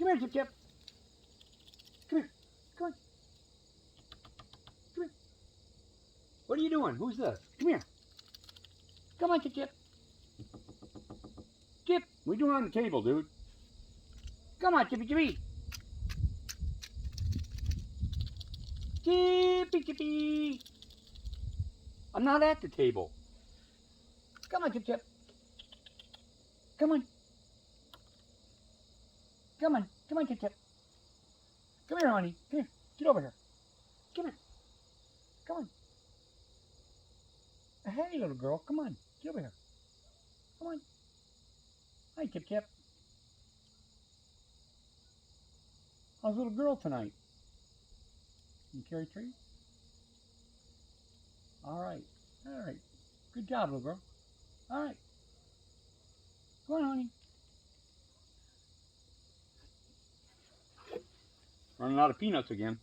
Come here, Tip Tip. Come here. Come on. Come here. What are you doing? Who's this? Come here. Come on, Tip Tip. Tip, what are you doing on the table, dude? Come on, Tippy Tippy. Tippy Tippy. I'm not at the table. Come on, Tip Tip. Come on. Come on. Come on, Tip Tip. Come here, honey. Come here. Get over here. Come here. Come on. Hey, little girl. Come on. Get over here. Come on. Hi, Tip Tip. How's little girl tonight? Can you carry trees? All right. All right. Good job, little girl. All right. Come on, honey. Running out of peanuts again.